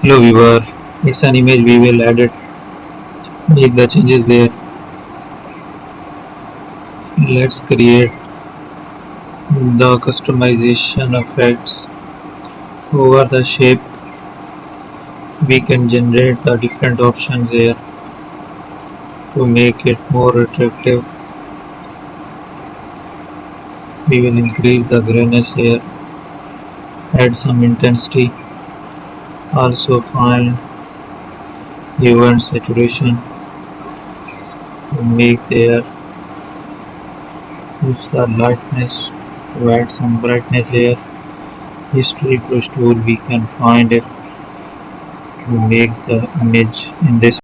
Hello viewer, it's an image. We will add it, make the changes there. Let's create the customization effects over the shape. We can generate the different options here to make it more attractive. We will increase the grayness here, add some intensity, also find hue and saturation to make there use the lightness to add some brightness here. History brush tool, we can find it to make the image in this